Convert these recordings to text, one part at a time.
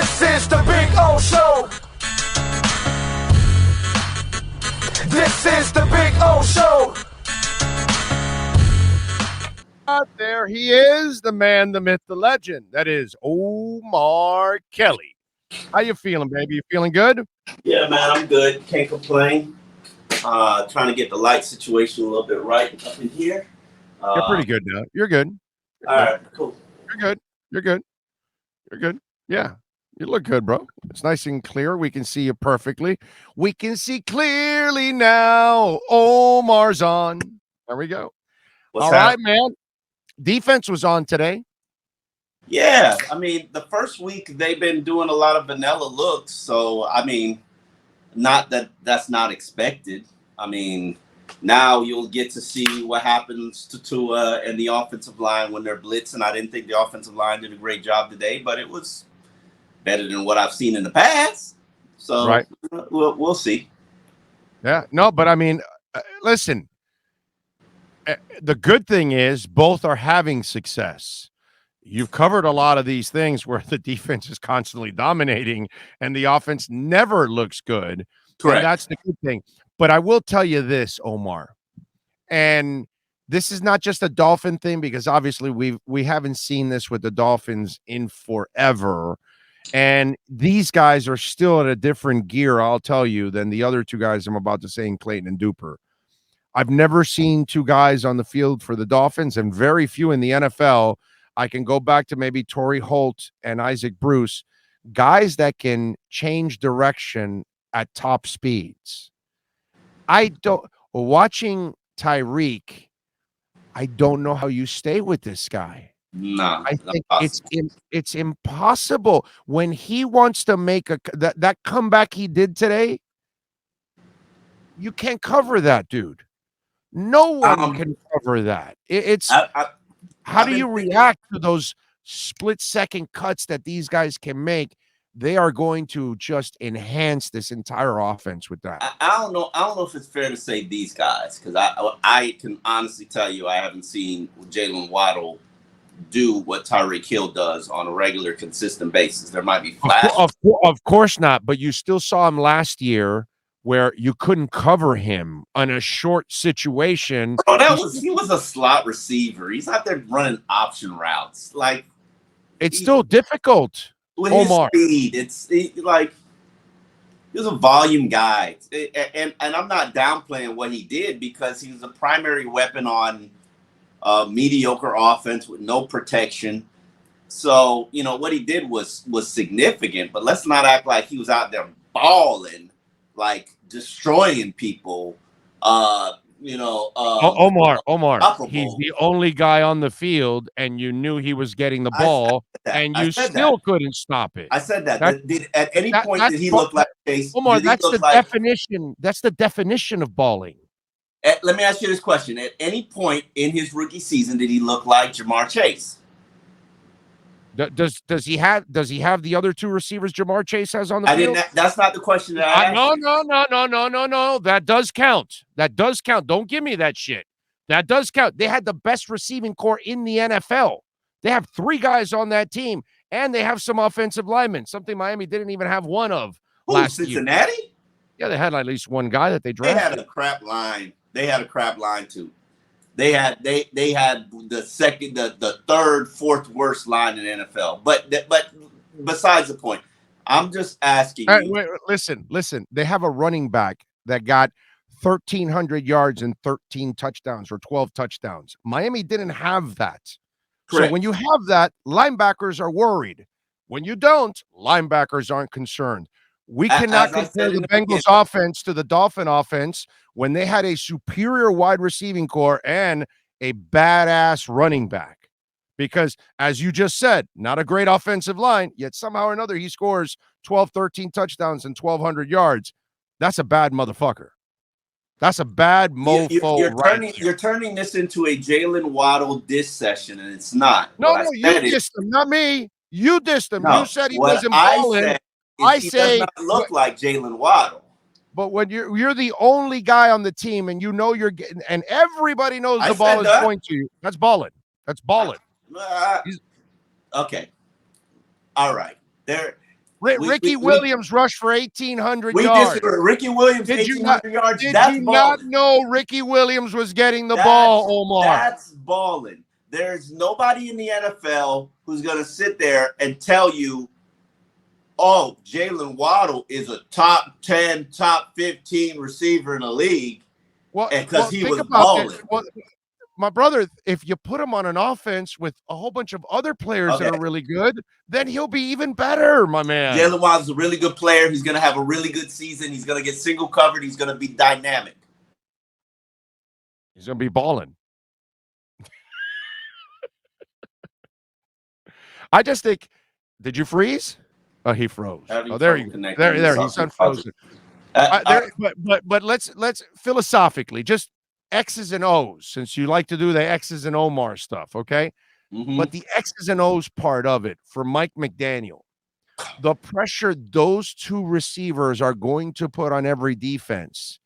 This is the Big O Show. This is the Big O Show. There he is, the man, the myth, the legend. That is Omar Kelly. How you feeling, baby? You feeling good? Yeah, man, I'm good. Can't complain. Trying to get the light situation a little bit right up in here. You're pretty good now. You're good. All right, cool. You're good. You're good. You're good. Yeah. You look good, bro. It's nice and clear. We can see you perfectly. We can see clearly now. Omar's on. There we go. What's All right, man. Defense was on today. Yeah, I mean, the first week they've been doing a lot of vanilla looks. So, I mean, not that that's not expected. I mean, now you'll get to see what happens to Tua and the offensive line when they're blitzing. I didn't think the offensive line did a great job today, but it was better than what I've seen in the past. So right. We'll see. Yeah, no, but I mean, listen, the good thing is both are having success. You've covered a lot of these things where the defense is constantly dominating and the offense never looks good. Correct. And that's the good thing. But I will tell you this, Omar, and this is not just a Dolphin thing, because obviously we haven't seen this with the Dolphins in forever. And these guys are still in a different gear, I'll tell you, than the other two guys I'm about to say in Clayton and Duper. I've never seen two guys on the field for the Dolphins, and very few in the NFL. I can go back to maybe Torrey Holt and Isaac Bruce, guys that can change direction at top speeds. Watching Tyreek, I don't know how you stay with this guy. No, I think it's impossible when he wants to make that comeback he did today. You can't cover that, dude. No one can cover that. How do you react to those split-second cuts that these guys can make? They are going to just enhance this entire offense with that. I don't know if it's fair to say these guys, because I can honestly tell you I haven't seen Jalen Waddle do what Tyreek Hill does on a regular, consistent basis. There might be flashes. Of course not, but you still saw him last year where you couldn't cover him on a short situation. Bro, he was a slot receiver. He's out there running option routes. Like, it's still difficult. With Omar. His speed, he was a volume guy, and I'm not downplaying what he did, because he was a primary weapon on mediocre offense with no protection. So what he did was significant, but let's not act like he was out there balling, like destroying people. Omar, he's the only guy on the field, and you knew he was getting the ball, and you still couldn't stop it. I said that. At any point did he look like Chase? Omar, that's the definition. That's the definition of balling. Let me ask you this question: at any point in his rookie season, did he look like Jamar Chase? Does he have the other two receivers Jamar Chase has on the field? That's not the question that I asked. No. That does count. Don't give me that shit. That does count. They had the best receiving core in the NFL. They have 3 guys on that team, and they have some offensive linemen, something Miami didn't even have one of last year. Cincinnati? Yeah, they had at least one guy that they drafted. They had a crap line too. They had the second, the third, fourth worst line in the NFL. But besides the point, I'm just asking you. Wait, listen. They have a running back that got 1,300 yards and 13 touchdowns or 12 touchdowns. Miami didn't have that. Correct. So when you have that, linebackers are worried. When you don't, linebackers aren't concerned. We cannot compare the Bengals offense to the Dolphin offense when they had a superior wide receiving core and a badass running back. Because, as you just said, not a great offensive line, yet somehow or another he scores 12, 13 touchdowns and 1,200 yards. That's a bad motherfucker. That's a bad mofo. You're turning this into a Jalen Waddle diss session, and it's not. No, you dissed him, not me. You dissed him. You said he wasn't balling. He does not look like Jalen Waddle. But when you're the only guy on the team, and you know you're getting, and everybody knows the ball is going to you, that's balling. That's balling. Okay. All right. Ricky Williams rushed for 1,800 we yards. disagree. Ricky Williams, Did you 1,800 yards. Did That's you balling. not know Ricky Williams was getting the ball, Omar? That's balling. There's nobody in the NFL who's going to sit there and tell you, oh, Jalen Waddle is a top 10, top 15 receiver in the league. Well, because he was balling. Well, my brother, if you put him on an offense with a whole bunch of other players that are really good, then he'll be even better, my man. Jalen Waddle's a really good player. He's going to have a really good season. He's going to get single covered. He's going to be dynamic. He's going to be balling. I just think, did you freeze? Oh, he froze. Oh, there you go. There, he's unfrozen. But let's philosophically, just X's and O's, since you like to do the X's and Omar stuff, okay? Mm-hmm. But the X's and O's part of it for Mike McDaniel, the pressure those two receivers are going to put on every defense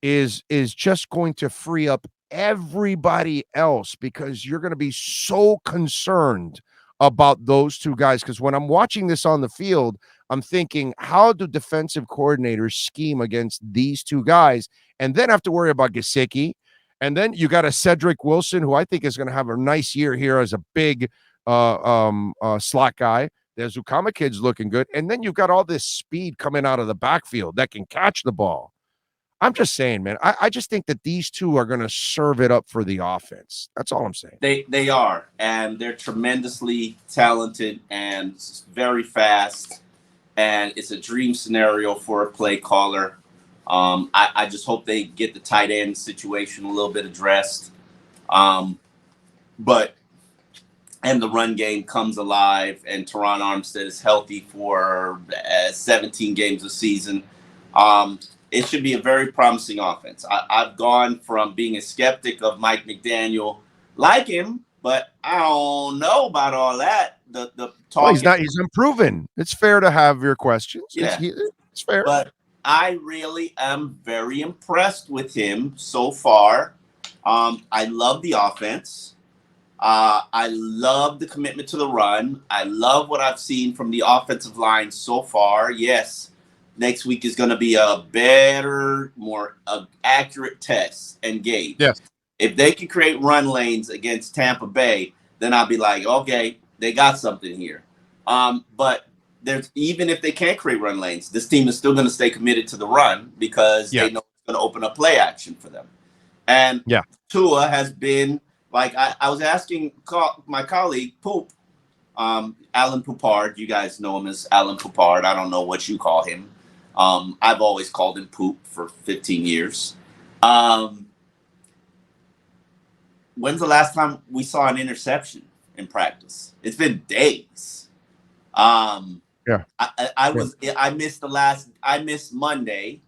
is just going to free up everybody else, because you're going to be so concerned about those two guys. Because when I'm watching this on the field, I'm thinking, how do defensive coordinators scheme against these two guys and then have to worry about Gesicki? And then you got a Cedric Wilson, who I think is going to have a nice year here as a big slot guy. The Zukama kid's looking good. And then you've got all this speed coming out of the backfield that can catch the ball. I'm just saying, man, I just think that these two are going to serve it up for the offense. That's all I'm saying. They are, and they're tremendously talented and very fast, and it's a dream scenario for a play caller. I just hope they get the tight end situation a little bit addressed. But the run game comes alive, and Teron Armstead is healthy for 17 games a season. It should be a very promising offense. I've gone from being a skeptic of Mike McDaniel, like him, but I don't know about all that. The talk. Well, he's improving. It's fair to have your questions. Yeah. It's fair. But I really am very impressed with him so far. I love the offense. I love the commitment to the run. I love what I've seen from the offensive line so far. Yes. Next week is going to be a better, more accurate test and gauge. Yes. If they can create run lanes against Tampa Bay, then I'll be like, okay, they got something here. But even if they can't create run lanes, this team is still going to stay committed to the run, because they know it's going to open up play action for them. And Tua has been, like I was asking my colleague, Poop, Alan Poupard. You guys know him as Alan Poupard. I don't know what you call him. I've always called him Poop for 15 years. When's the last time we saw an interception in practice? It's been days. I missed Monday,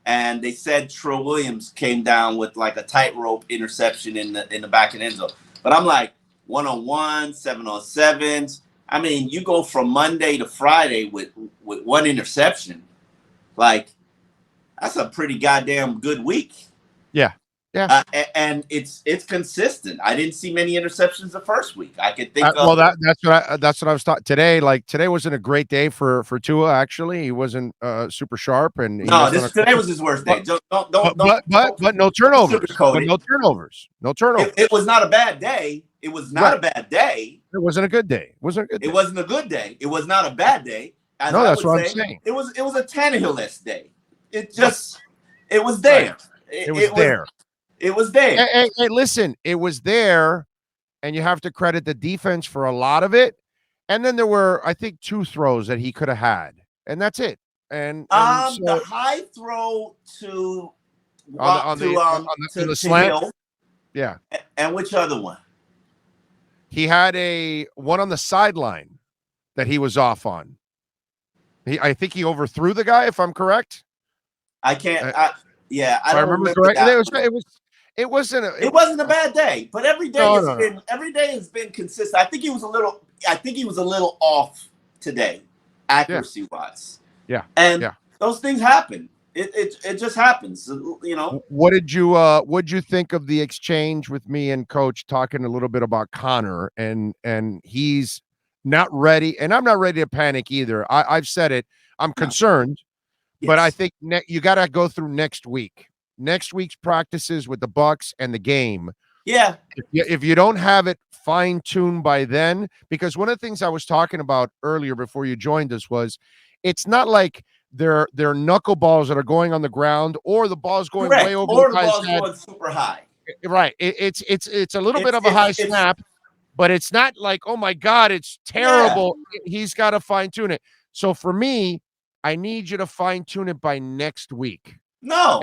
and they said Troy Williams came down with like a tightrope interception in the back of the end zone. But I'm like, 1-on-1, 7-on-7s. I mean, you go from Monday to Friday with one interception. Like, that's a pretty goddamn good week. Yeah. And it's consistent. I didn't see many interceptions the first week. I could think of. Well, that's what I was taught today. Like, today wasn't a great day for Tua. Actually, he wasn't super sharp, and today was his worst day. But no turnovers. But no turnovers. No turnovers. It was not a bad day. It was not a bad day. It wasn't a good day. It wasn't a good day. It wasn't a good day. It was not a bad day. No, that's what I'm saying. It was a Tannehill-esque day. It was there. It was there. It was there. Hey, listen, it was there, and you have to credit the defense for a lot of it. And then there were, I think, 2 throws that he could have had, and that's it. And so, the high throw to the slant. Hill. Yeah. And which other one? He had a one on the sideline that he was off on. I think he overthrew the guy, if I'm correct. I can't. I don't remember correctly. That. It wasn't a bad day, but every day has been consistent. I think he was a little off today, accuracy wise. Yeah. And those things happen. It just happens, you know. What'd you think of the exchange with me and Coach talking a little bit about Connor, and he's not ready, and I'm not ready to panic either. I've said it. I'm concerned, but I think you got to go through next week. Next week's practices with the Bucs and the game. Yeah. If you don't have it fine-tuned by then, because one of the things I was talking about earlier before you joined us was it's not like they're knuckleballs that are going on the ground or the ball's going way over or the guy's ball's head. going super high. Right. It's a little bit of a high snap, but it's not like, oh my God, it's terrible. Yeah. He's got to fine-tune it. So for me, I need you to fine-tune it by next week. No.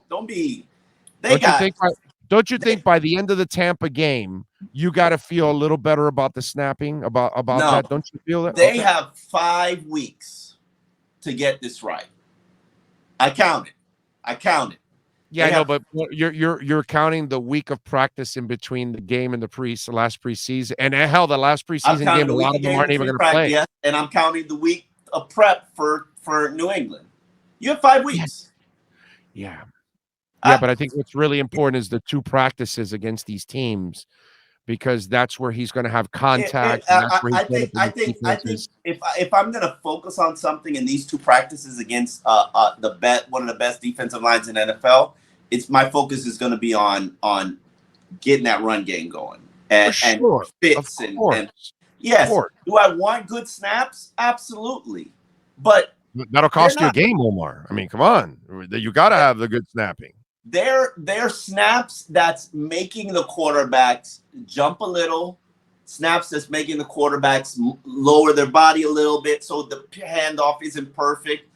Don't be. Don't you think by the end of the Tampa game, you got to feel a little better about the snapping, about that? Don't you feel that? They have 5 weeks to get this right. I counted. Yeah, I know, but you're counting the week of practice in between the game and the last preseason, and hell, the last preseason game, a lot of them aren't even going to play. Yes, and I'm counting the week of prep for New England. You have 5 weeks. Yeah. Yeah, but I think what's really important is the 2 practices against these teams, because that's where he's going to have contact. I think if I'm going to focus on something in these 2 practices against one of the best defensive lines in NFL, my focus is going to be on getting that run game going and fits and yes. Do I want good snaps? Absolutely, but that'll cost you a game, Omar. I mean, come on, you got to have the good snapping. They're snaps that's making the quarterbacks jump a little, snaps that's making the quarterbacks lower their body a little bit so the handoff isn't perfect.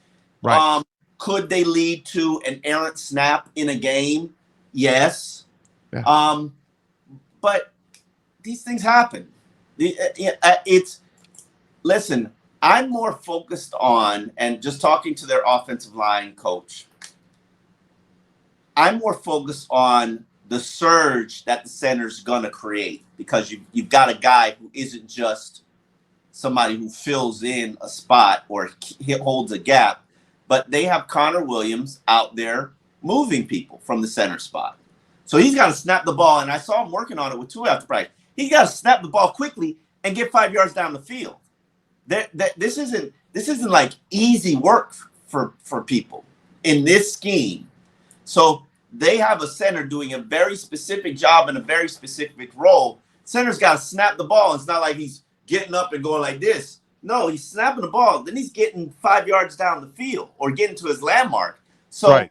Right. Could they lead to an errant snap in a game? Yes. Yeah. But these things happen. Listen, I'm more focused on, and just talking to their offensive line coach, I'm more focused on the surge that the center's gonna create, because you've got a guy who isn't just somebody who fills in a spot or holds a gap, but they have Connor Williams out there moving people from the center spot. So he's got to snap the ball, and I saw him working on it with 2 after practice. He's got to snap the ball quickly and get 5 yards down the field. This isn't like easy work for people in this scheme. So they have a center doing a very specific job in a very specific role. Center's got to snap the ball. It's not like he's getting up and going like this. No, he's snapping the ball. Then he's getting 5 yards down the field or getting to his landmark. So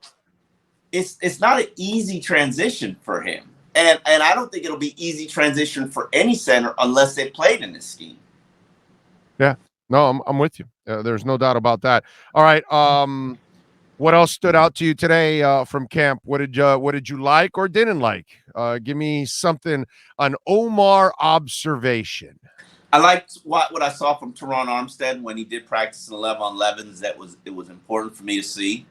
it's not an easy transition for him. And I don't think it'll be easy transition for any center unless they played in this scheme. Yeah. No, I'm with you. There's no doubt about that. All right. What else stood out to you today from camp? What did you like or didn't like? Give me something, an Omar observation. I liked what I saw from Teron Armstead when he did practice in 11-on-11s. It was important for me to see.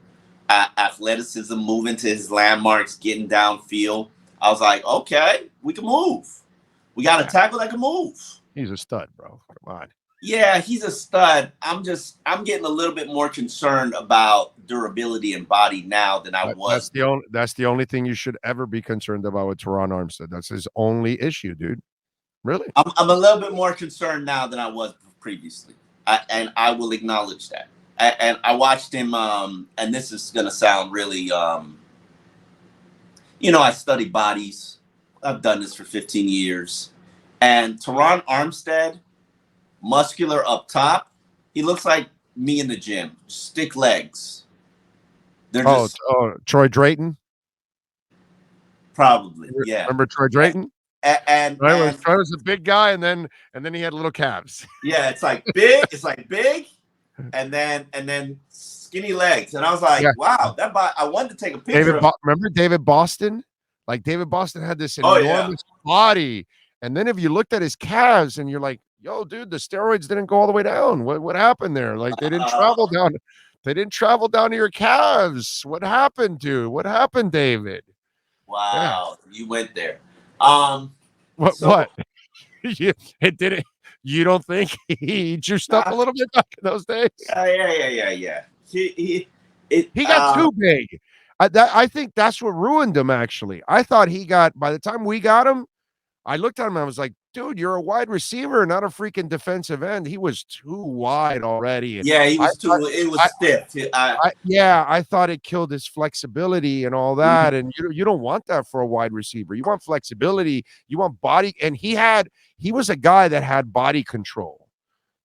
Athleticism, moving to his landmarks, getting downfield. I was like, okay, we can move. We got a tackle that can move. He's a stud, bro. Come on. Yeah, he's a stud. I'm getting a little bit more concerned about durability and body now than I was. That's the only thing you should ever be concerned about with Teron Armstead. That's his only issue, dude. Really? I'm a little bit more concerned now than I was previously, and I will acknowledge that. And I watched him, and this is going to sound really, I study bodies. I've done this for 15 years. And Teron Armstead, muscular up top, he looks like me in the gym. Stick legs. Troy Drayton? Probably, yeah. Remember Troy Drayton? And Troy was a big guy, and then he had little calves. Yeah, it's like big, and then skinny legs. And I was like, wow, that body, I wanted to take a picture. Remember David Boston? Like David Boston had this enormous body, and then if you looked at his calves, and you're like, yo, dude, the steroids didn't go all the way down. What happened there? Like they didn't travel down. They didn't travel down to your calves. What happened, David? Wow, you went there. What? It didn't. You don't think he juiced up a little bit back in those days? Yeah. He got too big. I think that's what ruined him. Actually, I thought by the time we got him, I looked at him and I was like, dude, you're a wide receiver, not a freaking defensive end. He was too wide already. Yeah, he was it was stiff. I thought it killed his flexibility and all that. And you don't want that for a wide receiver. You want flexibility. You want body. And he was a guy that had body control.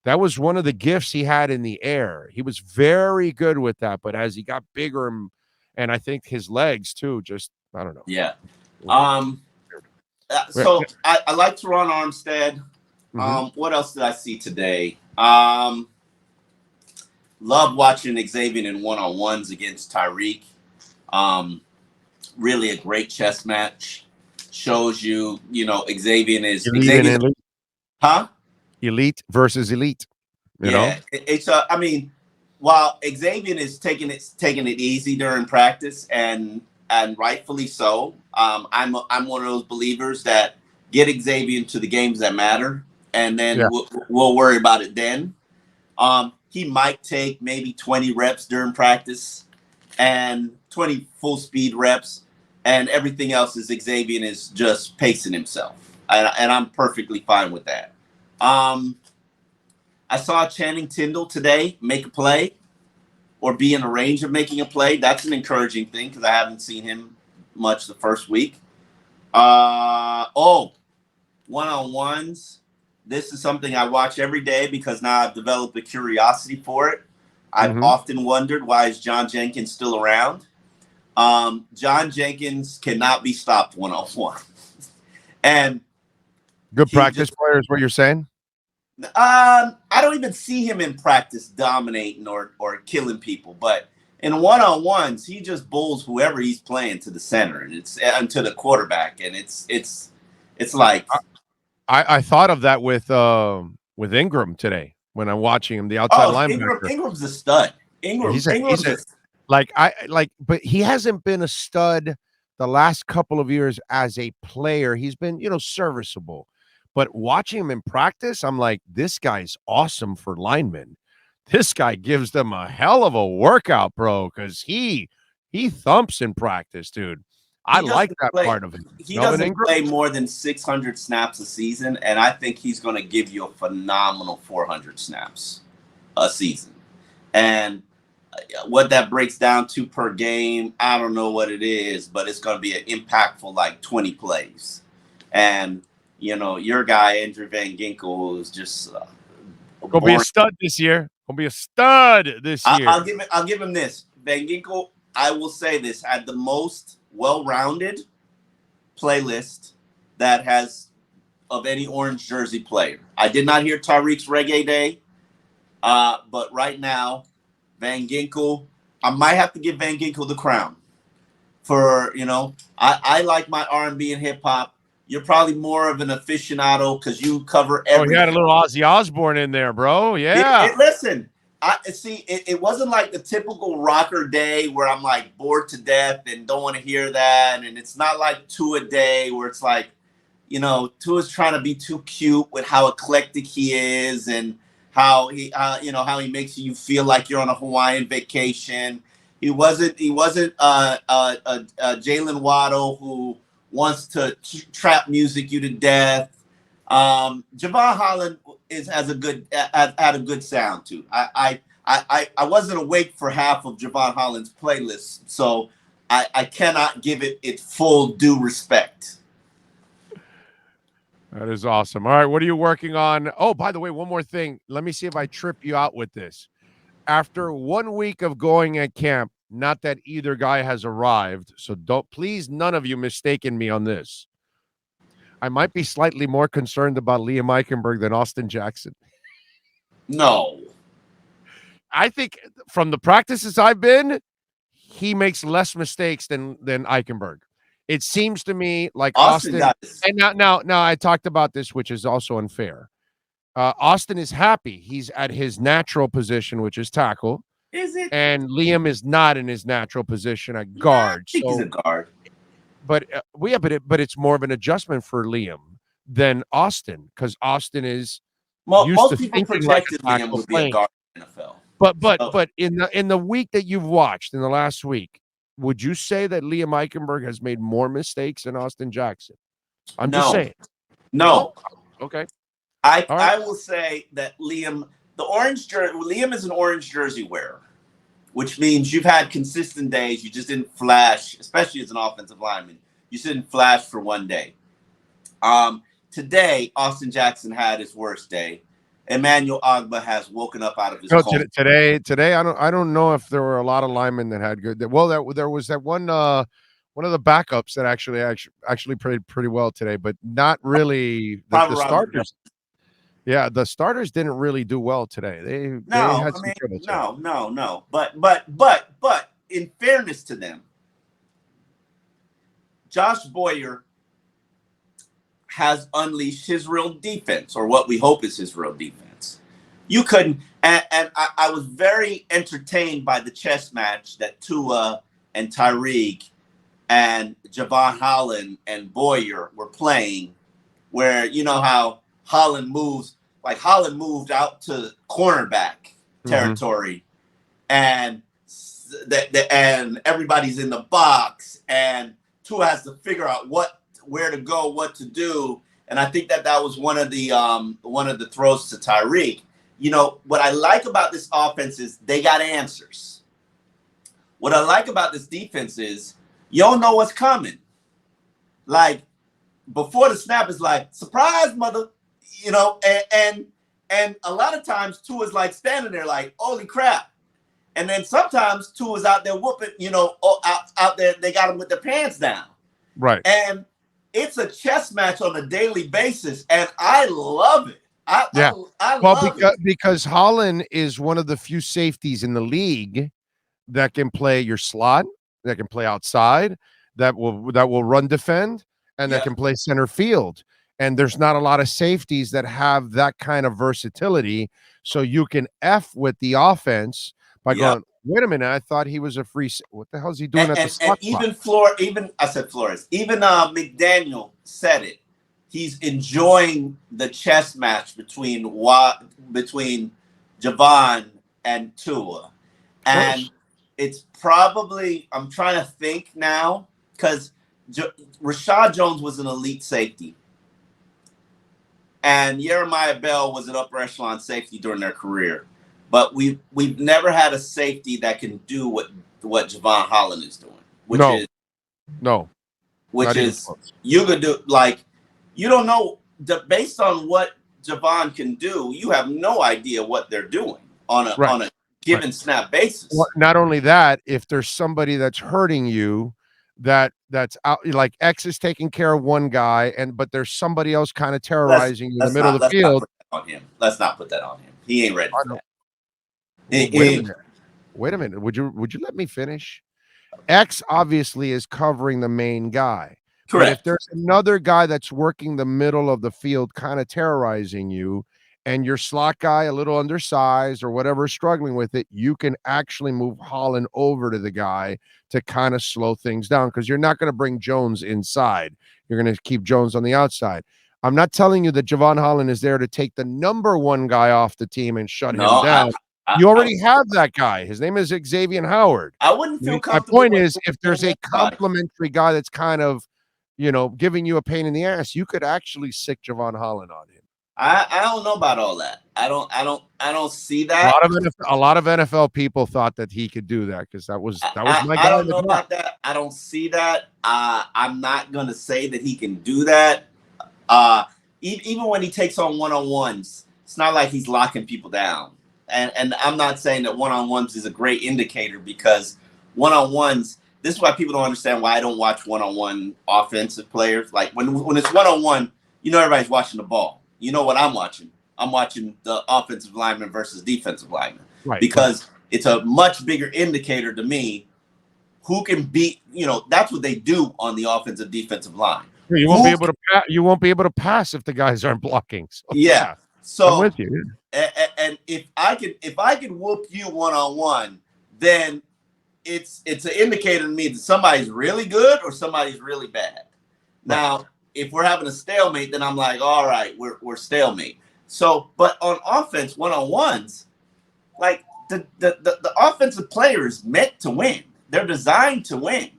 That was one of the gifts he had in the air. He was very good with that. But as he got bigger and I think his legs too, just, I don't know. Yeah. So I like to run Armstead. What else did I see today? Love watching Xavier in one-on-ones against Tyreek. Really a great chess match. Shows you, Xavier is elite. Huh? Elite versus elite. You know? It's I mean, while Xavier is taking it easy during practice and rightfully so, I'm one of those believers that get Xavier into the games that matter, and then we'll worry about it then. He might take maybe 20 reps during practice and 20 full speed reps, and everything else is Xavier is just pacing himself, and I'm perfectly fine with that. I saw Channing Tindall today make a play or be in a range of making a play. That's an encouraging thing because I haven't seen him much the first week. One-on-ones. This is something I watch every day because now I've developed a curiosity for it. I've often wondered, why is John Jenkins still around? John Jenkins cannot be stopped one-on-one. And good practice player is what you're saying? I don't even see him in practice dominating or killing people, but in one-on-ones, he just bulls whoever he's playing to the center and to the quarterback, and it's like I thought of that with Ingram today when I'm watching him, the outside linebacker. Ingram's a stud. But he hasn't been a stud the last couple of years as a player. He's been, serviceable. But watching him in practice, I'm like, this guy's awesome for linemen. This guy gives them a hell of a workout, bro, because he thumps in practice, dude. I like that part of it. He doesn't play more than 600 snaps a season, and I think he's going to give you a phenomenal 400 snaps a season. And what that breaks down to per game, I don't know what it is, but it's going to be an impactful, like 20 plays. And your guy, Andrew Van Ginkel, is just gonna be a stud this year. I'll give him this. Van Ginkel, I will say this, had the most well-rounded playlist that has of any orange jersey player. I did not hear Tyreek's Reggae Day, but right now, Van Ginkel, I might have to give Van Ginkel the crown. For I like my R&B and hip hop. You're probably more of an aficionado because you cover everything. Oh, you had a little Ozzy Osbourne in there, bro. Yeah. Listen, it wasn't like the typical rocker day where I'm like bored to death and don't want to hear that. And it's not like Tua Day where it's like, Tua's trying to be too cute with how eclectic he is and how he makes you feel like you're on a Hawaiian vacation. He wasn't Jalen Waddle who wants to trap music you to death. Javon Holland had a good sound too. I wasn't awake for half of Javon Holland's playlist, so I cannot give it its full due respect. That is awesome. All right, what are you working on? Oh, by the way, one more thing. Let me see if I trip you out with this. After 1 week of going at camp, not that either guy has arrived, so please, none of you mistaken me on this. I might be slightly more concerned about Liam Eichenberg than Austin Jackson. No. I think from the practices I've been, he makes less mistakes than Eichenberg. It seems to me like Austin and now I talked about this, which is also unfair. Austin is happy. He's at his natural position, which is tackle. Is it? And Liam is not in his natural position at guard. I think he's a guard. But but it's more of an adjustment for Liam than Austin because Austin is most people projected Liam would be a guard in the NFL. But in the week that you've watched in the last week, would you say that Liam Eichenberg has made more mistakes than Austin Jackson? I'm just saying. No. Okay. I will say that Liam is an orange jersey wearer, which means you've had consistent days. You just didn't flash, especially as an offensive lineman. You just didn't flash for one day. Today, Austin Jackson had his worst day. Emmanuel Ogbah has woken up out of his coma. Today, I don't know if there were a lot of linemen that had good. Well, there was that one of the backups that actually played pretty well today, but not really the starters. Yeah, the starters didn't really do well today. They had some trouble today. No. But in fairness to them, Josh Boyer has unleashed his real defense, or what we hope is his real defense. You couldn't, and I was very entertained by the chess match that Tua and Tyreek and Javon Holland and Boyer were playing, where you know how Holland moved out to cornerback territory, and and everybody's in the box, and Tua has to figure out where to go, what to do. And I think that was one of the throws to Tyreek. You know, what I like about this offense is they got answers. What I like about this defense is you don't know what's coming. Like, before the snap is like, surprise, mother, you know, and a lot of times Tua's like standing there like, holy crap. And then sometimes Tua's out there whooping, you know, out there, they got him with their pants down. Right. And it's a chess match on a daily basis, and I love it. I love it. Because Holland is one of the few safeties in the league that can play your slot, that can play outside, that will run defend, and that can play center field. And there's not a lot of safeties that have that kind of versatility. So you can F with the offense by going, wait a minute, I thought he was a free. What the hell is he doing at the slot? And I said Flores. Even McDaniel said it. He's enjoying the chess match between Javon and Tua, and it's probably, I'm trying to think now, because Rashad Jones was an elite safety, and Jeremiah Bell was an upper echelon safety during their career. But we've never had a safety that can do what Javon Holland is doing, which is you could do, like, you don't know, based on what Javon can do, you have no idea what they're doing on a given snap basis. Well, not only that, if there's somebody that's hurting you, that's out, like X is taking care of one guy, but there's somebody else kind of terrorizing you in the middle of the field. Let's not put that on him. He ain't ready for that. Wait a minute. Would you let me finish? X obviously is covering the main guy. Correct. But if there's another guy that's working the middle of the field, kind of terrorizing you, and your slot guy a little undersized or whatever is struggling with it, you can actually move Holland over to the guy to kind of slow things down, because you're not going to bring Jones inside. You're going to keep Jones on the outside. I'm not telling you that Javon Holland is there to take the number one guy off the team and shut him down. You already have that guy. His name is Xavier Howard. I wouldn't feel comfortable. My point is, if there's a complimentary guy that's kind of, you know, giving you a pain in the ass, you could actually sick Javon Holland on him. I don't know about all that. I don't see that. A lot of NFL people thought that he could do that, because that was my guy. I don't know about that. I don't see that. I'm not gonna say that he can do that. Even when he takes on one-on-ones, it's not like he's locking people down. And I'm not saying that one-on-ones is a great indicator, because one-on-ones, this is why people don't understand why I don't watch one-on-one offensive players. Like when it's one-on-one, you know, everybody's watching the ball. You know what I'm watching? I'm watching the offensive lineman versus defensive lineman. Right. Because it's a much bigger indicator to me who can beat, you know, that's what they do on the offensive defensive line. You won't be able to pass if the guys aren't blocking. So, yeah. So I'm with you. And if I can whoop you one-on-one, then it's an indicator to me that somebody's really good or somebody's really bad. Right. Now, if we're having a stalemate, then I'm like, all right, we're stalemate. So, but on offense, one-on-ones, like the offensive player is meant to win. They're designed to win.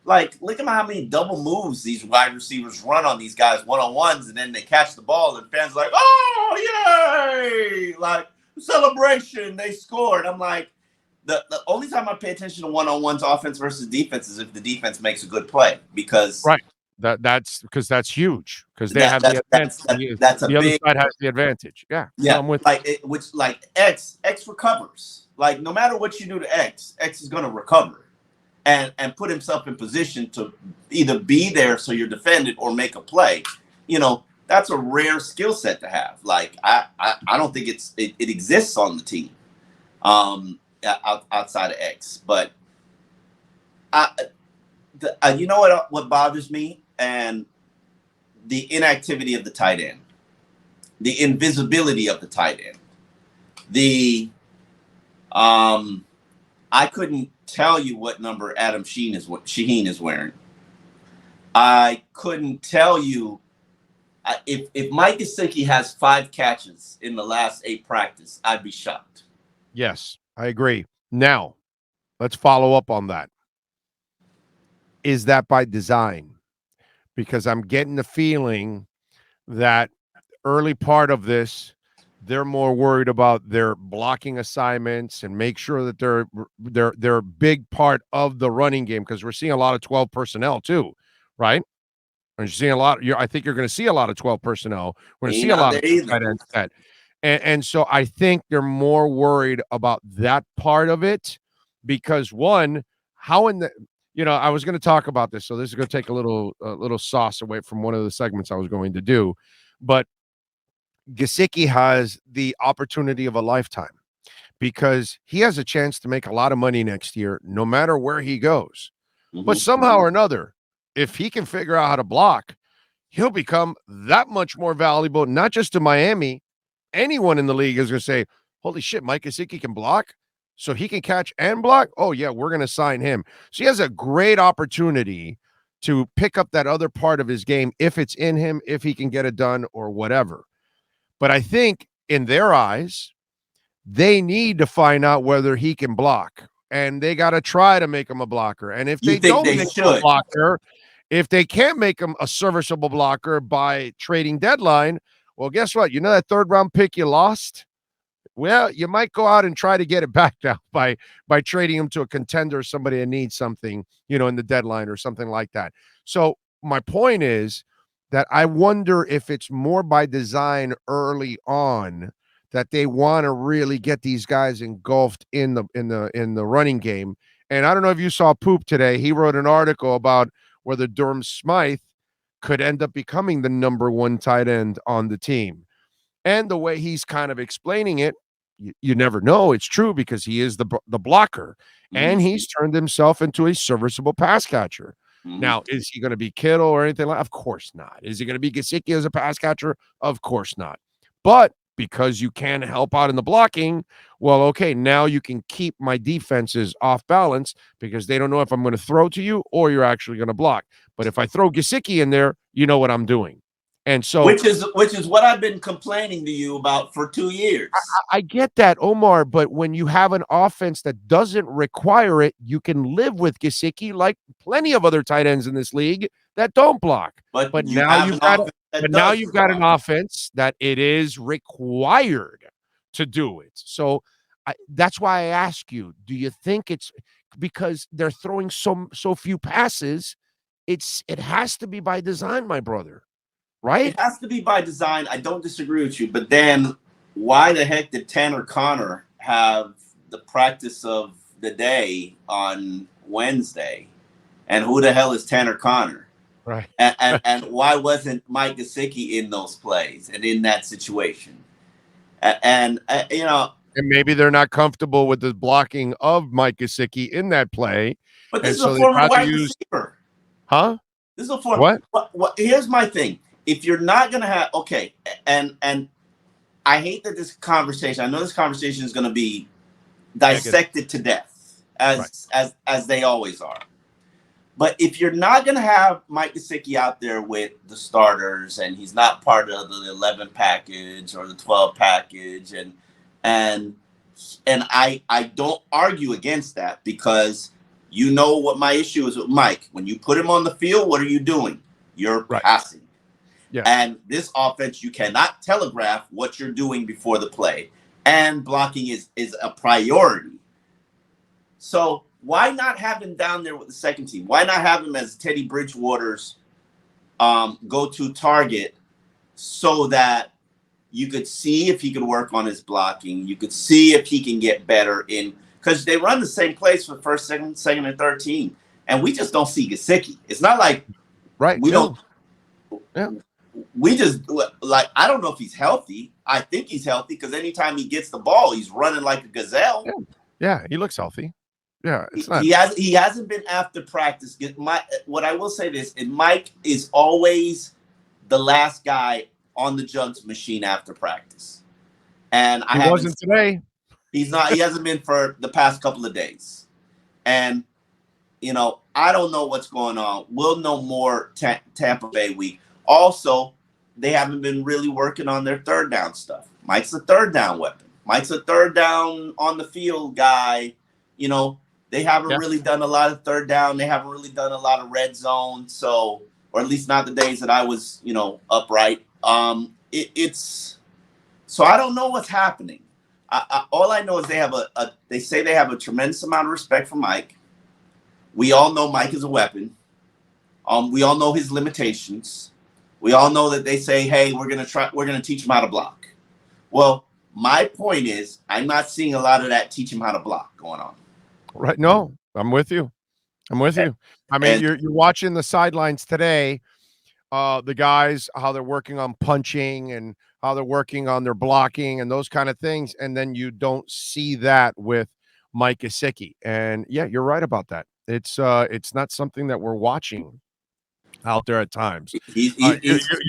Like, look at how many double moves these wide receivers run on these guys one-on-ones, and then they catch the ball, and fans are like, oh, yay! Like, celebration, they scored. I'm like, the only time I pay attention to one-on-ones, offense versus defense, is if the defense makes a good play, because right. That's because that's huge, because they have the advantage. That's a the other big side has the advantage. Yeah, yeah. I'm with Like X recovers. Like, no matter what you do to X is going to recover and put himself in position to either be there so you're defended or make a play. You know, that's a rare skill set to have. Like, I don't think it exists on the team outside of X. But you know what bothers me? And the inactivity of the tight end, the invisibility of the tight end, I couldn't tell you what number Adam Shaheen is wearing. I couldn't tell you if Mike Gesicki has 5 catches in the last 8 practice, I'd be shocked. Yes, I agree. Now, let's follow up on that. Is that by design? Because I'm getting the feeling that early part of this, they're more worried about their blocking assignments and make sure that they're a big part of the running game, because we're seeing a lot of 12 personnel too, right? And you're seeing a lot. I think you're going to see a lot of 12 personnel. We're going to see a lot of tight ends set. And so I think they're more worried about that part of it, because one, how in the I was going to talk about this, so this is going to take a little sauce away from one of the segments I was going to do, but Gesicki has the opportunity of a lifetime, because he has a chance to make a lot of money next year, no matter where he goes. Mm-hmm. But somehow or another, if he can figure out how to block, he'll become that much more valuable, not just to Miami. Anyone in the league is going to say, holy shit, Mike Gesicki can block, so he can catch and block. Oh, yeah, we're going to sign him. So he has a great opportunity to pick up that other part of his game, if it's in him, if he can get it done or whatever. But I think in their eyes, they need to find out whether he can block, and they got to try to make him a blocker. And if they don't make him a blocker, if they can't make him a serviceable blocker by trading deadline, well, guess what? You know that 3rd round pick you lost? Well, you might go out and try to get it back now by trading him to a contender, somebody that needs something, in the deadline or something like that. So my point is that I wonder if it's more by design early on, that they want to really get these guys engulfed in the running game. And I don't know if you saw Poop today. He wrote an article about whether Durham Smythe could end up becoming the number 1 tight end on the team. And the way he's kind of explaining it, you never know. It's true, because he is the blocker, and he's turned himself into a serviceable pass catcher. Now, is he going to be Kittle or anything like that? Of course not. Is he going to be Gesicki as a pass catcher? Of course not. But because you can help out in the blocking, well, okay, now you can keep my defenses off balance, because they don't know if I'm going to throw to you or you're actually going to block. But if I throw Gesicki in there, you know what I'm doing. And so, which is what I've been complaining to you about for 2 years. I get that, Omar, but when you have an offense that doesn't require it, you can live with Gesicki, like plenty of other tight ends in this league that don't block. But now you've got an offense that it is required to do it. So that's why I ask you: do you think it's because they're throwing so few passes? It has to be by design, my brother. Right? It has to be by design. I don't disagree with you. But then why the heck did Tanner Connor have the practice of the day on Wednesday? And who the hell is Tanner Connor? Right. And why wasn't Mike Gesicki in those plays and in that situation? And maybe they're not comfortable with the blocking of Mike Gesicki in that play. But this is a former wide receiver. Huh? This is a former. What? Here's my thing. If you're not going to have, okay, and I hate that this conversation, I know this conversation is going to be dissected to death, as they always are. But if you're not going to have Mike Gesicki out there with the starters, and he's not part of the 11 package or the 12 package, and I don't argue against that, because You know what my issue is with Mike. When you put him on the field, what are you doing? You're passing. Yeah. And this offense, you cannot telegraph what you're doing before the play. And blocking is a priority. So why not have him down there with the second team? Why not have him as Teddy Bridgewater's go-to target so that you could see if he could work on his blocking. You could see if he can get better in – because they run the same plays for first, second, and third team. And we just don't see Gesicki. It's not like we don't – we just – like, I don't know if he's healthy. I think he's healthy because anytime he gets the ball, he's running like a gazelle. Yeah, he looks healthy. Yeah, it's not. He hasn't been after practice. What I will say this, and Mike is always the last guy on the Jugs machine after practice. And he wasn't today. He's not. He hasn't been for the past couple of days. And I don't know what's going on. We'll know more Tampa Bay week. Also, they haven't been really working on their third down stuff. Mike's a third down weapon. Mike's a third down on the field guy. They haven't really done a lot of third down. They haven't really done a lot of red zone. So, or at least not the days that I was, upright. So I don't know what's happening. All I know is they say they have a tremendous amount of respect for Mike. We all know Mike is a weapon. We all know his limitations. We all know that they say, hey, we're going to teach him how to block. Well, my point is I'm not seeing a lot of that teach him how to block going on. Right. No, I'm with you. I mean, you're watching the sidelines today, the guys, how they're working on punching and how they're working on their blocking and those kind of things. And then you don't see that with Mike Gesicki. And yeah, you're right about that. It's not something that we're watching out there at times. You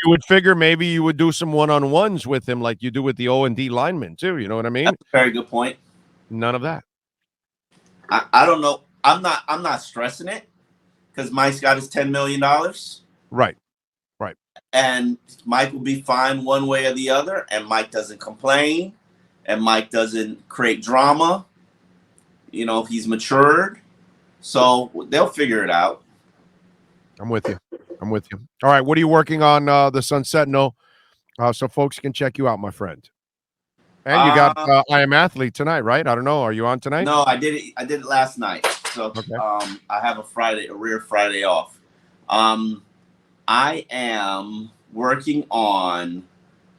would figure maybe you would do some one-on-ones with him like you do with the O&D linemen too. You know what I mean? That's a very good point. None of that. I don't know. I'm not stressing it because Mike's got his $10 million. Right. And Mike will be fine one way or the other. And Mike doesn't complain. And Mike doesn't create drama. He's matured. So they'll figure it out. I'm with you. All right. What are you working on the Sun Sentinel so folks can check you out, my friend? And you got I Am Athlete tonight, right? I don't know. Are you on tonight? No, I did it last night. So okay. I have a rare Friday off. I am working on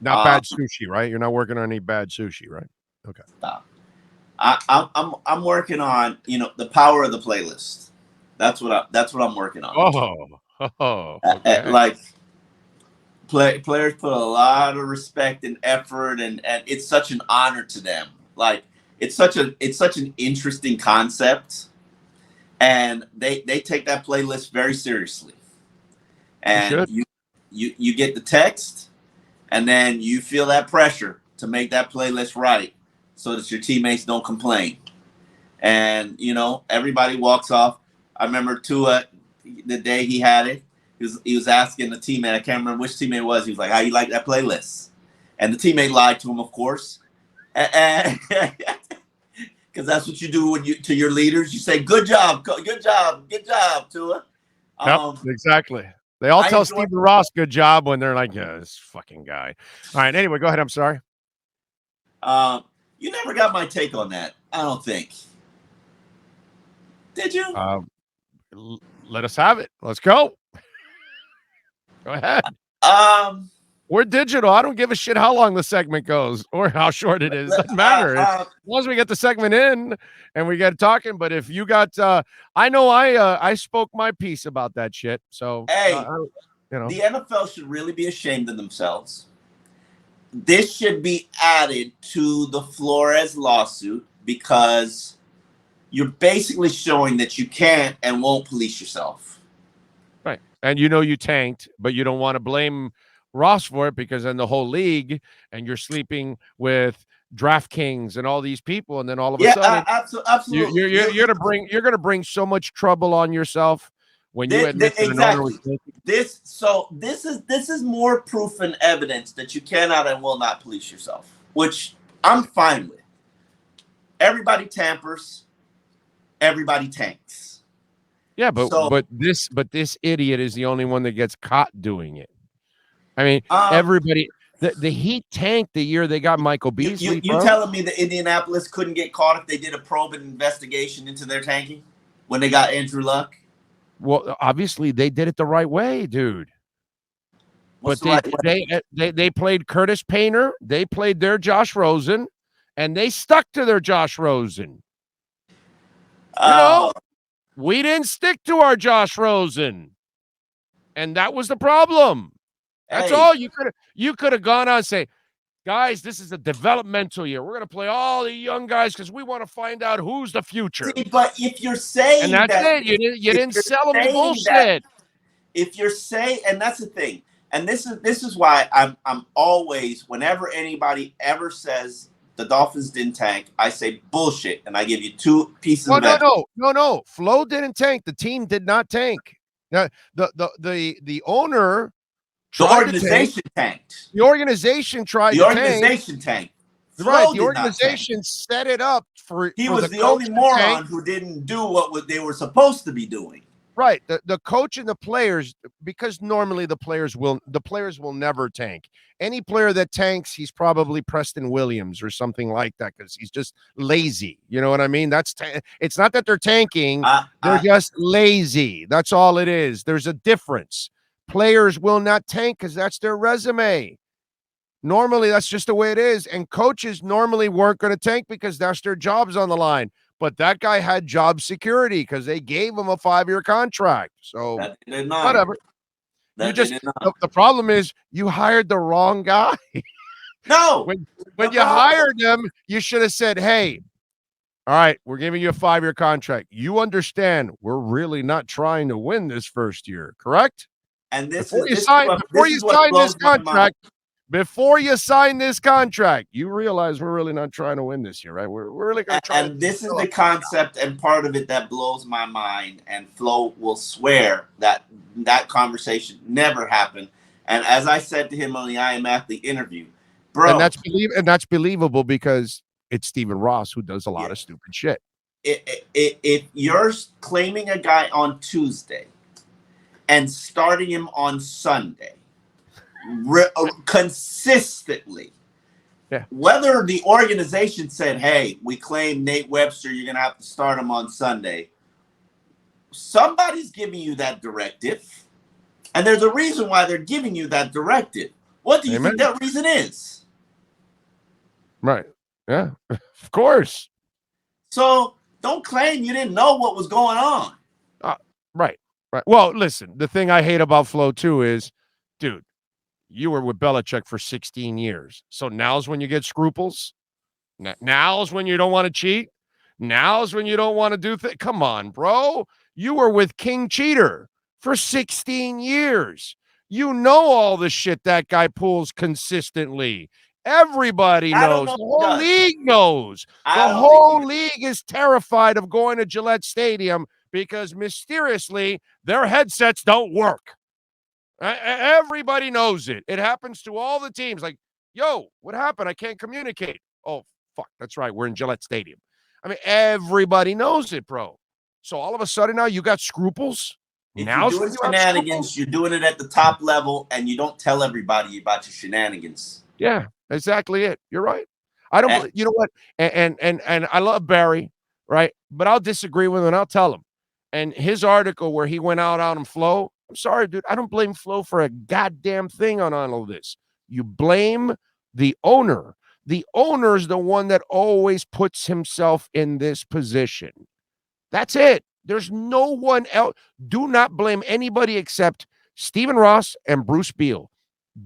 not bad sushi, right? You're not working on any bad sushi, right? Okay. Stop. I'm working on, the power of the playlist. That's what I'm working on. Okay. Players put a lot of respect and effort, and it's such an honor to them. Like it's such an interesting concept, and they take that playlist very seriously. And you get the text, and then you feel that pressure to make that playlist right, so that your teammates don't complain. And everybody walks off. I remember Tua, the day he had it. He was asking the teammate, I can't remember which teammate it was. He was like, how you like that playlist? And the teammate lied to him, of course. Because that's what you do to your leaders. You say, good job, Tua. Yep, exactly. They all tell Stephen Ross good job when they're like, yeah, this fucking guy. All right, anyway, go ahead. I'm sorry. You never got my take on that, I don't think. Did you? Let us have it. Let's go. Go ahead. We're digital. I don't give a shit how long the segment goes or how short it is. Doesn't matter. As long as we get the segment in and we get talking. But if you got, I know I spoke my piece about that shit. So hey, the NFL should really be ashamed of themselves. This should be added to the Flores lawsuit because you're basically showing that you can't and won't police yourself. Right. And you tanked, but you don't want to blame Ross for it because then the whole league and you're sleeping with DraftKings and all these people, and then all of a sudden, absolutely, you're gonna bring so much trouble on yourself when you admit that an owner was taking. This is more proof and evidence that you cannot and will not police yourself, which I'm fine with. Everybody tampers, everybody tanks. Yeah, So but this idiot is the only one that gets caught doing it. I mean, um, everybody. The Heat tanked the year they got Michael Beasley, you bro. telling me that Indianapolis couldn't get caught if they did a probe and investigation into their tanking when they got Andrew Luck? Well, obviously they did it the right way, dude. What's But the right way? they played Curtis Painter, they played their Josh Rosen, and they stuck to their Josh Rosen. You know, Uh, we didn't stick to our Josh Rosen, and that was the problem. That's hey, all you could have gone on and say, guys, this is a developmental year. We're going to play all the young guys because we want to find out who's the future. see, but if you're And saying that's that, it. You didn't you're sell them the saying that, bullshit. if you're saying, and that's the thing, and this is why I'm always, whenever anybody ever says the Dolphins didn't tank, I say bullshit, and I give you two pieces of evidence. No. Flo didn't tank. The team did not tank. Now, the owner The tried to tank. organization tanked. The organization tried The to tank. organization tanked. Right. Flo The did not tank. organization set it up for He for was the the only coach to moron tank. who didn't do what they were supposed to be doing. Right. The coach and the players, because normally the players will never tank. Any player that tanks, he's probably Preston Williams or something like that because he's just lazy. You know what I mean? It's not that they're tanking, they're just lazy. That's all it is. There's a difference. Players will not tank because that's their resume. Normally, that's just the way it is. And coaches normally weren't going to tank because that's their jobs on the line. But that guy had job security because they gave him a 5-year contract. So whatever. The problem is you hired the wrong guy. No. When you hired him, you should have said, hey, all right, we're giving you a 5-year contract. You understand we're really not trying to win this first year, correct? And Before you sign this contract, you realize we're really not trying to win this year, right? We're really going to try. And this is the concept and part of it that blows my mind. And Flo will swear that conversation never happened. And as I said to him on the I Am Athlete interview, bro, and that's believable because it's Stephen Ross who does a lot of stupid shit. If you're claiming a guy on Tuesday and starting him on Sunday consistently, whether the organization said, hey, we claim Nate Webster, you're going to have to start him on Sunday, somebody's giving you that directive. And there's a reason why they're giving you that directive. What do you think that reason is? Right. Yeah, of course. So don't claim you didn't know what was going on. Right. Well, listen, the thing I hate about Flo, too, is, dude, you were with Belichick for 16 years. So now's when you get scruples? Now's when you don't want to cheat? Now's when you don't want to do things? Come on, bro. You were with King Cheater for 16 years. You know all the shit that guy pulls consistently. Everybody knows. The whole league knows. The whole league is terrified of going to Gillette Stadium because mysteriously their headsets don't work. Everybody knows it. It happens to all the teams. Like, yo, what happened? I can't communicate. Oh, fuck. That's right. We're in Gillette Stadium. I mean, everybody knows it, bro. So all of a sudden now you got scruples. If you're doing shenanigans, you're doing it at the top level, and you don't tell everybody about your shenanigans. Yeah, exactly it. You're right. I don't. You know what? And I love Barry, right? But I'll disagree with him, and I'll tell him. And his article where he went out on Flo, I'm sorry, dude. I don't blame Flo for a goddamn thing on all of this. You blame the owner. The owner is the one that always puts himself in this position. That's it. There's no one else. Do not blame anybody except Stephen Ross and Bruce Beal.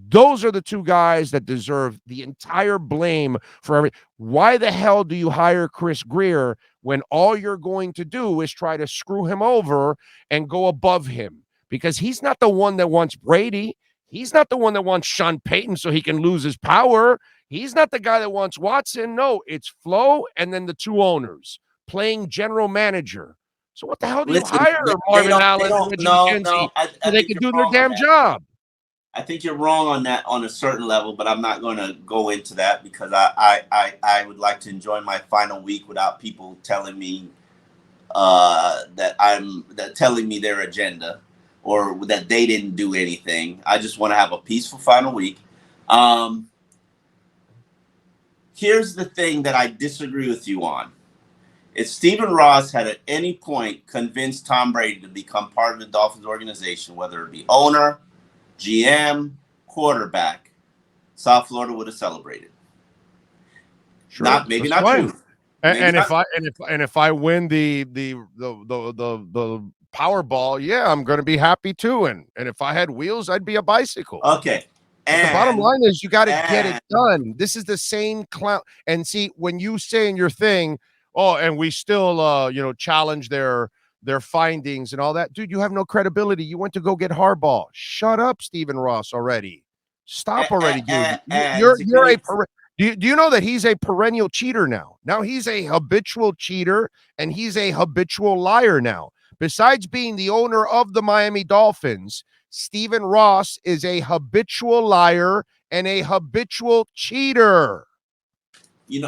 Those are the two guys that deserve the entire blame for everything. Why the hell do you hire Chris Greer when all you're going to do is try to screw him over and go above him? Because he's not the one that wants Brady. He's not the one that wants Sean Payton so he can lose his power. He's not the guy that wants Watson. No, it's Flo and then the two owners playing general manager. So what the hell do you hire Marvin Allen and Reggie McKenzie so they can do their damn job? I think you're wrong on that on a certain level, but I'm not going to go into that because I would like to enjoy my final week without people telling me that telling me their agenda or that they didn't do anything. I just want to have a peaceful final week. Here's the thing that I disagree with you on. If Stephen Ross had at any point convinced Tom Brady to become part of the Dolphins organization, whether it be owner, GM, quarterback, South Florida would have celebrated. Sure, Maybe not true. And if I win the Powerball, yeah, I'm going to be happy too. And if I had wheels, I'd be a bicycle. Okay. And the bottom line is you got to get it done. This is the same clown. And see, when you say in your thing, oh, and we still, challenge their findings and all that, dude, you have no credibility. You went to go get Harbaugh. Shut up, Stephen Ross already. Stop already, dude. Do you know that he's a perennial cheater now? Now he's a habitual cheater and he's a habitual liar now. Besides being the owner of the Miami Dolphins, Stephen Ross is a habitual liar and a habitual cheater.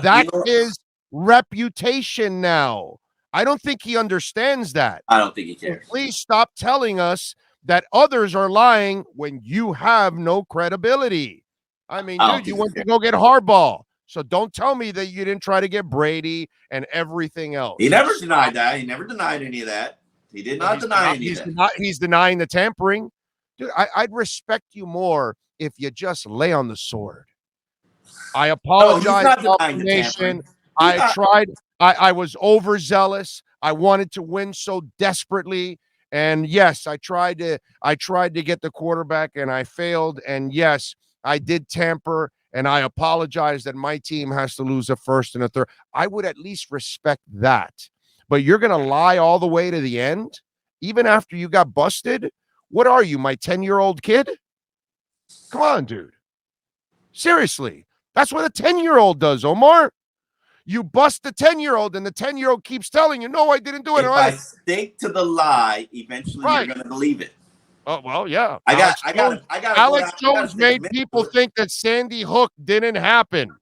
That is reputation now. I don't think he understands that. I don't think he cares. So please stop telling us that others are lying when you have no credibility. I mean, dude, you went to go get Harbaugh. So don't tell me that you didn't try to get Brady and everything else. He never denied that. He never denied any of that. He did not deny any of that. He's denying the tampering. Dude, I'd respect you more if you just lay on the sword. I apologize, nation. I tried. I was overzealous. I wanted to win so desperately. And yes, I tried to get the quarterback and I failed. And yes, I did tamper and I apologize that my team has to lose a first and a third. I would at least respect that. But you're going to lie all the way to the end, even after you got busted? What are you, my 10-year-old kid? Come on, dude. Seriously. That's what a 10-year-old does, Omar. You bust the 10-year-old, and the 10-year-old keeps telling you, no, I didn't do it. If I stick to the lie, eventually you're going to believe it. Oh, well, yeah. I got Alex Jones made people think that Sandy Hook didn't happen.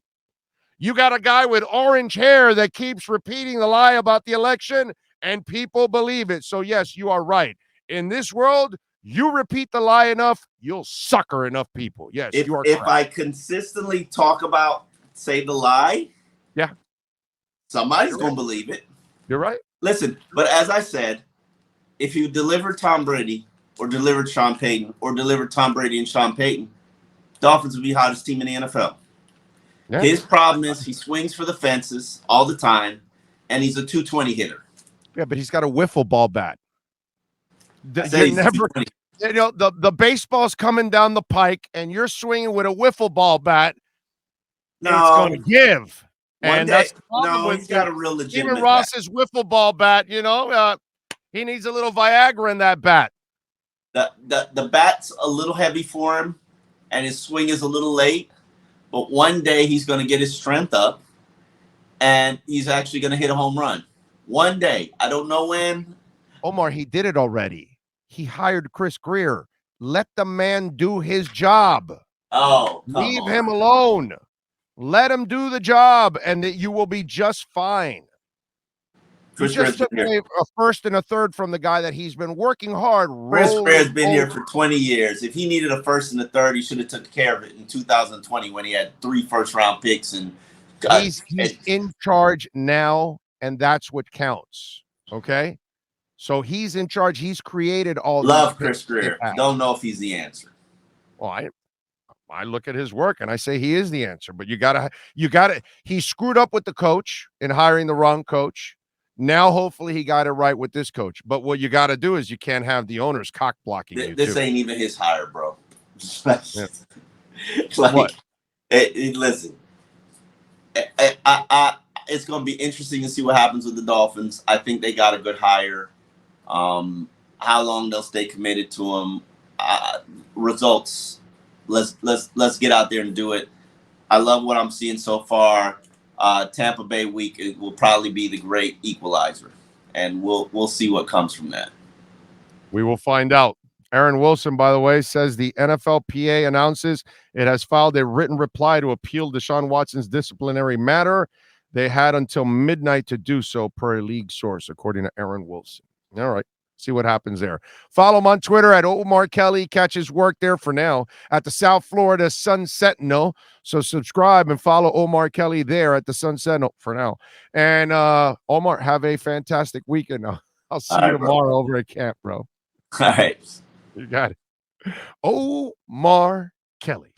You got a guy with orange hair that keeps repeating the lie about the election, and people believe it. So, yes, you are right. In this world, you repeat the lie enough, you'll sucker enough people. Yes, you are correct. If I consistently say the lie, yeah, somebody's going to believe it. You're right. Listen, but as I said, if you deliver Tom Brady or delivered Sean Payton or delivered Tom Brady and Sean Payton, Dolphins would be the hottest team in the NFL. Yeah. His problem is he swings for the fences all the time, and he's a 220 hitter. Yeah, but he's got a wiffle ball bat. The baseball's coming down the pike, and you're swinging with a wiffle ball bat. No, it's going to give. And that's the problem with he's got a real legitimate Stephen Ross's wiffle ball bat. He needs a little Viagra in that bat. The bat's a little heavy for him, and his swing is a little late. But one day he's going to get his strength up, and he's actually going to hit a home run. One day. I don't know when. Omar, he did it already. He hired Chris Greer. Let the man do his job. Leave him alone. Let him do the job, and that you will be just fine. He just took away a first and a third from the guy that he's been working hard. Chris Greer's been here for 20 years. If he needed a first and a third, he should have took care of it in 2020 when he had 3 first-round picks. And he's in charge now, and that's what counts. Okay, so he's in charge. He's created all. Love Chris Greer. Don't know if he's the answer. Well, I look at his work and I say he is the answer. But you gotta. He screwed up with the coach in hiring the wrong coach. Now, hopefully, he got it right with this coach. But what you got to do is you can't have the owners cock blocking you. This ain't even his hire, bro. Yeah. Listen, it's going to be interesting to see what happens with the Dolphins. I think they got a good hire. How long they'll stay committed to him. Results. Let's get out there and do it. I love what I'm seeing so far. Tampa Bay week, it will probably be the great equalizer, and we'll see what comes from that. We will find out. Aaron Wilson, by the way, says the NFLPA announces it has filed a written reply to appeal Deshaun Watson's disciplinary matter. They had until midnight to do so, per a league source, according to Aaron Wilson. All right. See what happens there. Follow him on Twitter at Omar Kelly. Catch his work there for now at the South Florida Sun Sentinel. So subscribe and follow Omar Kelly there at the Sun Sentinel for now. And Omar, have a fantastic weekend. I'll see you tomorrow over at camp, bro. All right. You got it. Omar Kelly.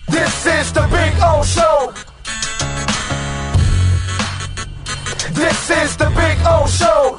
This is the Big O Show. This is the Big O Show.